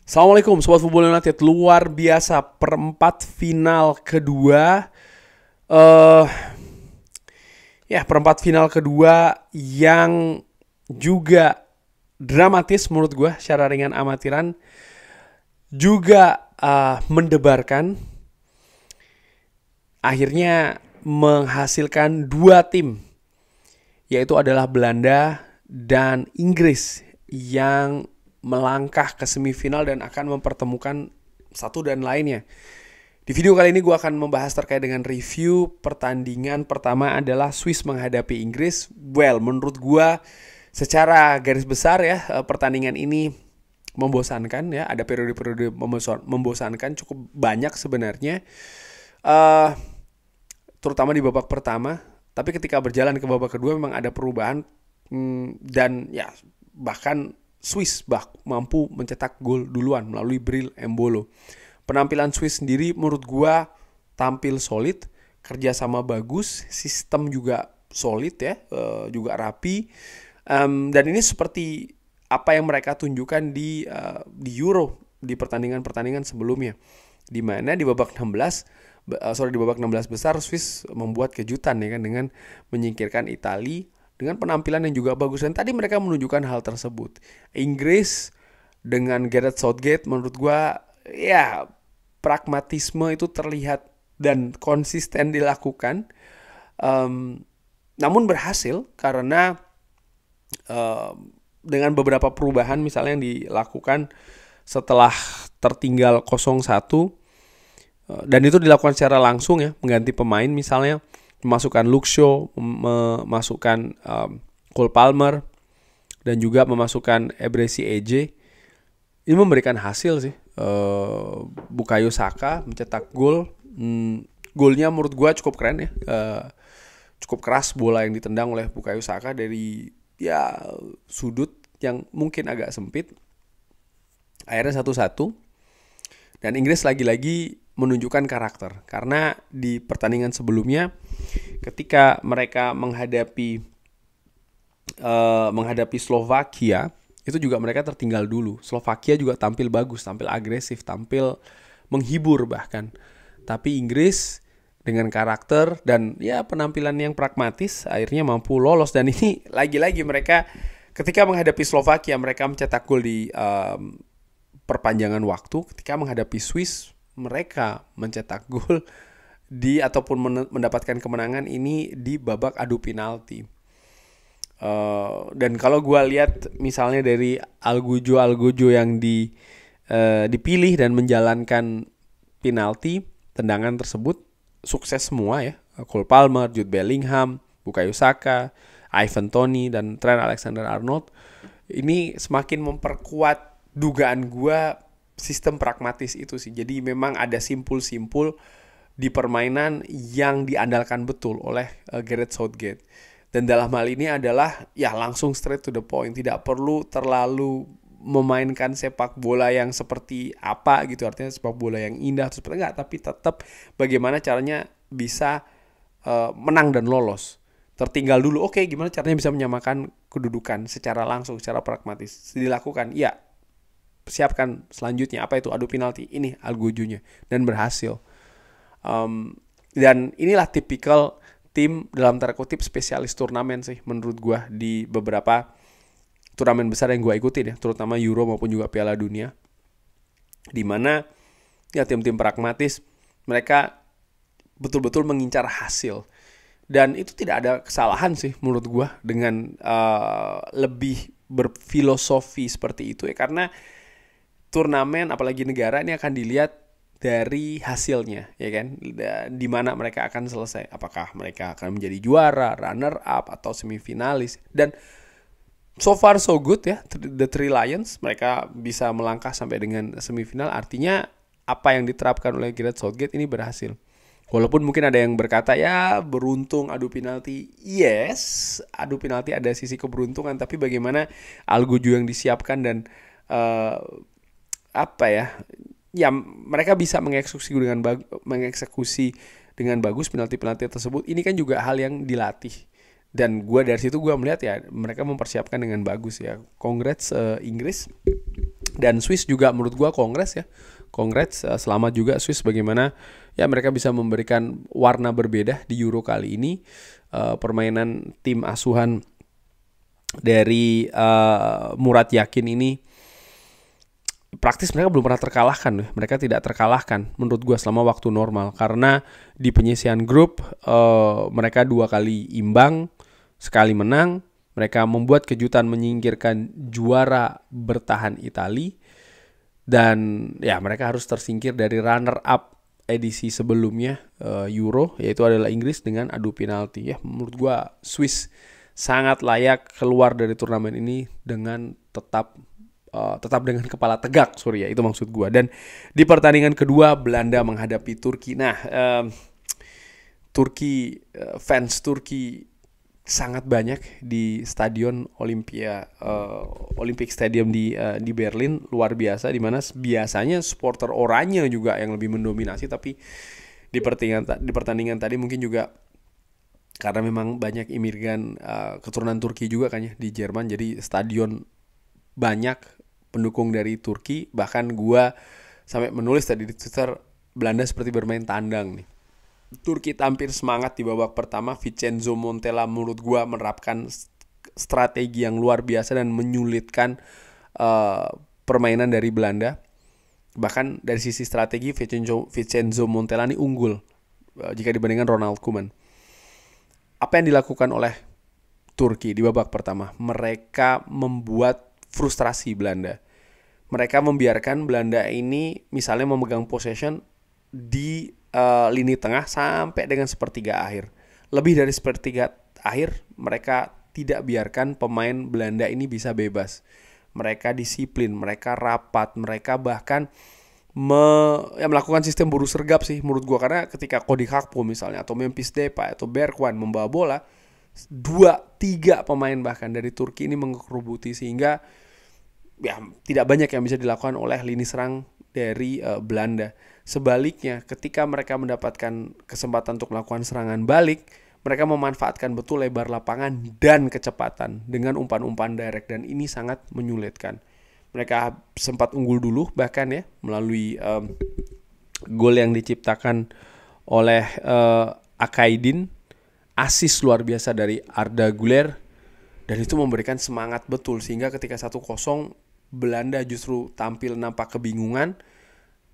Assalamualaikum Sobat Football United. Luar biasa perempat final kedua. eh Perempat final kedua yang juga dramatis menurut gue secara ringan amatiran. Juga mendebarkan. Akhirnya menghasilkan dua tim, yaitu adalah Belanda dan Inggris, yang melangkah ke semifinal dan akan mempertemukan satu dan lainnya. Di video kali ini gue akan membahas terkait dengan review pertandingan pertama adalah Swiss menghadapi Inggris. Well, menurut gue secara garis besar ya, pertandingan ini membosankan ya. Ada periode-periode membosankan cukup banyak sebenarnya, terutama di babak pertama. Tapi ketika berjalan ke babak kedua memang ada perubahan, dan ya bahkan Swiss mampu mencetak gol duluan melalui Bril Embolo. Penampilan Swiss sendiri menurut gua tampil solid, kerjasama bagus, sistem juga solid ya, juga rapi. Dan ini seperti apa yang mereka tunjukkan di Euro, di pertandingan-pertandingan sebelumnya, di mana di babak 16 besar Swiss membuat kejutan ya kan, dengan menyingkirkan Italia dengan penampilan yang juga bagus. Dan tadi mereka menunjukkan hal tersebut. Inggris dengan Gareth Southgate menurut gua ya pragmatisme itu terlihat dan konsisten dilakukan, namun berhasil karena dengan beberapa perubahan misalnya yang dilakukan setelah tertinggal 0-1, dan itu dilakukan secara langsung ya, mengganti pemain misalnya memasukkan Luke Shaw, memasukkan Cole Palmer, dan juga memasukkan Eberechi Eze. Ini memberikan hasil sih. Bukayo Saka mencetak gol. Golnya menurut gue cukup keren ya. Cukup keras bola yang ditendang oleh Bukayo Saka dari ya sudut yang mungkin agak sempit. Akhirnya 1-1. Dan Inggris lagi-lagi menunjukkan karakter, karena di pertandingan sebelumnya ketika mereka menghadapi Slovakia, itu juga mereka tertinggal dulu. Slovakia juga tampil bagus, tampil agresif, tampil menghibur bahkan. Tapi Inggris dengan karakter dan ya penampilan yang pragmatis akhirnya mampu lolos. Dan ini lagi-lagi mereka ketika menghadapi Slovakia mereka mencetak gol di perpanjangan waktu. Ketika menghadapi Swiss mereka mencetak gol ataupun mendapatkan kemenangan ini di babak adu penalti. Dan kalau gue lihat misalnya dari Algujo yang dipilih dan menjalankan penalti, tendangan tersebut sukses semua ya. Cole Palmer, Jude Bellingham, Bukayo Saka, Ivan Toney, dan Trent Alexander-Arnold. Ini semakin memperkuat dugaan gue sistem pragmatis itu sih. Jadi memang ada simpul-simpul di permainan yang diandalkan betul oleh Gareth Southgate. Dan dalam hal ini adalah ya langsung straight to the point. Tidak perlu terlalu memainkan sepak bola yang seperti apa gitu. Artinya sepak bola yang indah seperti enggak, tapi tetap bagaimana caranya bisa menang dan lolos. Tertinggal dulu, oke, gimana caranya bisa menyamakan kedudukan secara langsung, secara pragmatis. Dilakukan, ya. Siapkan selanjutnya, apa itu adu penalti, ini Algujonya, dan berhasil. Dan inilah tipikal tim dalam tanda kutip spesialis turnamen sih menurut gue di beberapa turnamen besar yang gue ikutin ya, terutama Euro maupun juga Piala Dunia, dimana ya tim-tim pragmatis mereka betul-betul mengincar hasil. Dan itu tidak ada kesalahan sih menurut gue dengan lebih berfilosofi seperti itu ya, karena turnamen apalagi negara ini akan dilihat dari hasilnya ya kan, di mana mereka akan selesai, apakah mereka akan menjadi juara, runner up, atau semifinalis. Dan so far so good ya, the Three Lions mereka bisa melangkah sampai dengan semifinal. Artinya apa yang diterapkan oleh Gareth Southgate ini berhasil. Walaupun mungkin ada yang berkata ya beruntung adu penalti. Yes, adu penalti ada sisi keberuntungan, tapi bagaimana Algujo yang disiapkan dan mereka bisa mengeksekusi dengan bagus penalti-penalti tersebut. Ini kan juga hal yang dilatih. Dan dari situ gue melihat ya mereka mempersiapkan dengan bagus ya. Congrats Inggris. Dan Swiss juga menurut gua Congrats, selamat juga Swiss bagaimana ya mereka bisa memberikan warna berbeda di Euro kali ini. Permainan tim asuhan dari Murat Yakin ini praktis mereka belum pernah terkalahkan. Mereka tidak terkalahkan menurut gue selama waktu normal. Karena di penyisian grup mereka 2 kali imbang, sekali menang. Mereka membuat kejutan menyingkirkan juara bertahan Italia. Dan ya mereka harus tersingkir dari runner up edisi sebelumnya Euro, yaitu adalah Inggris dengan adu penalti. Ya menurut gue Swiss sangat layak keluar dari turnamen ini dengan tetap dengan kepala tegak, ya itu maksud gue. Dan di pertandingan kedua Belanda menghadapi Turki. Nah, fans Turki sangat banyak di stadion Olympic Stadium di Berlin, luar biasa. Dimana biasanya supporter oranye juga yang lebih mendominasi, tapi di pertandingan tadi mungkin juga karena memang banyak imigran keturunan Turki juga kan ya di Jerman, jadi stadion banyak pendukung dari Turki. Bahkan gua sampai menulis tadi di Twitter, Belanda seperti bermain tandang nih. Turki tampil semangat di babak pertama. Vincenzo Montella menurut gua menerapkan strategi yang luar biasa dan menyulitkan permainan dari Belanda. Bahkan dari sisi strategi Vincenzo Montella ini unggul jika dibandingkan Ronald Koeman. Apa yang dilakukan oleh Turki di babak pertama? Mereka membuat frustrasi Belanda. Mereka membiarkan Belanda ini misalnya memegang possession di lini tengah sampai dengan sepertiga akhir. Lebih dari sepertiga akhir mereka tidak biarkan pemain Belanda ini bisa bebas. Mereka disiplin, mereka rapat, mereka bahkan melakukan sistem buruh sergap sih menurut gua. Karena ketika Cody Gakpo misalnya atau Memphis Depay atau Bergwijn membawa bola, 2-3 pemain bahkan dari Turki ini mengerubuti, sehingga ya tidak banyak yang bisa dilakukan oleh lini serang dari Belanda. Sebaliknya, ketika mereka mendapatkan kesempatan untuk melakukan serangan balik, mereka memanfaatkan betul lebar lapangan dan kecepatan dengan umpan-umpan direct, dan ini sangat menyulitkan. Mereka sempat unggul dulu bahkan ya melalui gol yang diciptakan oleh Akaidin, asis luar biasa dari Arda Güler, dan itu memberikan semangat betul sehingga ketika 1-0 Belanda justru tampil nampak kebingungan.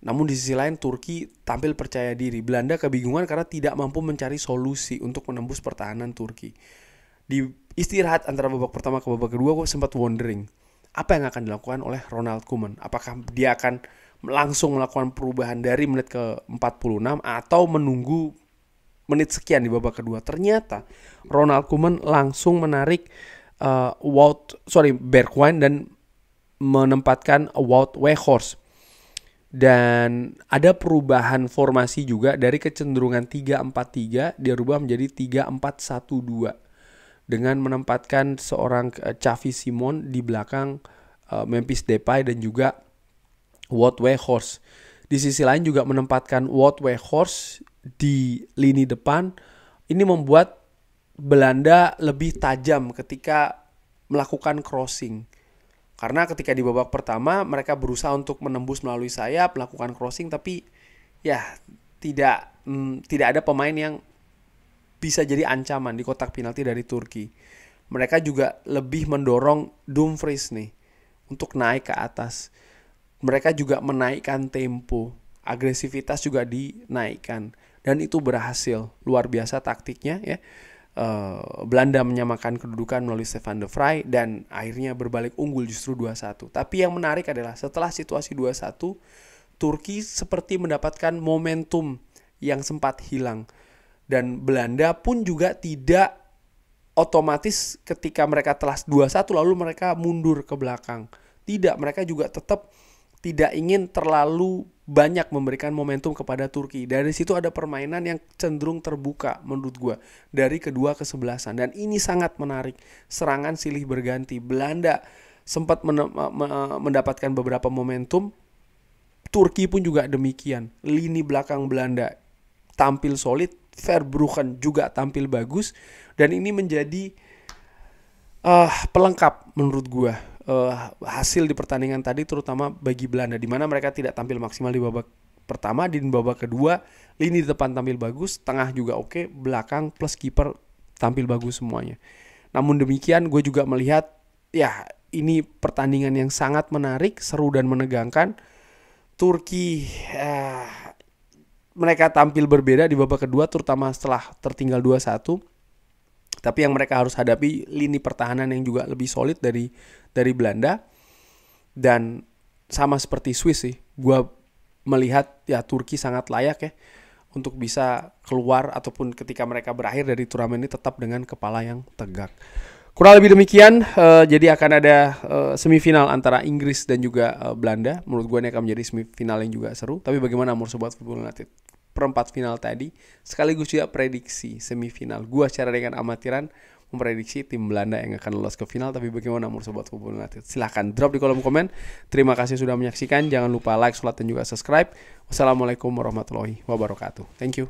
Namun di sisi lain Turki tampil percaya diri. Belanda kebingungan karena tidak mampu mencari solusi untuk menembus pertahanan Turki. Di istirahat antara babak pertama ke babak kedua, gue sempat wondering apa yang akan dilakukan oleh Ronald Koeman. Apakah dia akan langsung melakukan perubahan dari menit ke 46 atau menunggu menit sekian di babak kedua. Ternyata Ronald Koeman langsung menarik Bergwijn dan menempatkan Wout Weghorst. Dan ada perubahan formasi juga dari kecenderungan 3-4-3 dia rubah menjadi 3-4-1-2 dengan menempatkan seorang Xavi Simons di belakang Memphis Depay dan juga Wout Weghorst. Di sisi lain juga menempatkan Wout Weghorst di lini depan. Ini membuat Belanda lebih tajam ketika melakukan crossing. Karena ketika di babak pertama mereka berusaha untuk menembus melalui sayap, melakukan crossing, tapi ya tidak ada pemain yang bisa jadi ancaman di kotak penalti dari Turki. Mereka juga lebih mendorong Dumfries nih untuk naik ke atas. Mereka juga menaikkan tempo, agresivitas juga dinaikkan, dan itu berhasil. Luar biasa taktiknya ya. Belanda menyamakan kedudukan melalui Stefan de Vrij dan akhirnya berbalik unggul justru 2-1. Tapi yang menarik adalah setelah situasi 2-1, Turki seperti mendapatkan momentum yang sempat hilang. Dan Belanda pun juga tidak otomatis ketika mereka telah 2-1 lalu mereka mundur ke belakang. Tidak, mereka juga tetap tidak ingin terlalu banyak memberikan momentum kepada Turki. Dari situ ada permainan yang cenderung terbuka menurut gue dari kedua kesebelasan, dan ini sangat menarik. Serangan silih berganti. Belanda sempat mendapatkan beberapa momentum, Turki pun juga demikian. Lini belakang Belanda tampil solid, Verbruggen juga tampil bagus, dan ini menjadi pelengkap menurut gue hasil di pertandingan tadi, terutama bagi Belanda, di mana mereka tidak tampil maksimal di babak pertama. Di babak kedua lini depan tampil bagus, tengah juga oke, belakang plus kiper tampil bagus semuanya. Namun demikian gue juga melihat ya ini pertandingan yang sangat menarik, seru dan menegangkan. Turki mereka tampil berbeda di babak kedua, terutama setelah tertinggal 2-1. Tapi yang mereka harus hadapi lini pertahanan yang juga lebih solid dari Belanda. Dan sama seperti Swiss sih, gue melihat ya Turki sangat layak ya untuk bisa keluar, ataupun ketika mereka berakhir dari turnamen ini tetap dengan kepala yang tegak. Kurang lebih demikian. Jadi akan ada semifinal antara Inggris dan juga Belanda. Menurut gue ini akan menjadi semifinal yang juga seru. Tapi bagaimana menurut Sobat Football United? Perempat final tadi sekaligus juga prediksi semifinal. Gue secara dengan amatiran memprediksi tim Belanda yang akan lolos ke final. Tapi bagaimana menurut Sobat Football United? Silahkan drop di kolom komen. Terima kasih sudah menyaksikan. Jangan lupa like, share, dan juga subscribe. Wassalamualaikum warahmatullahi wabarakatuh. Thank you.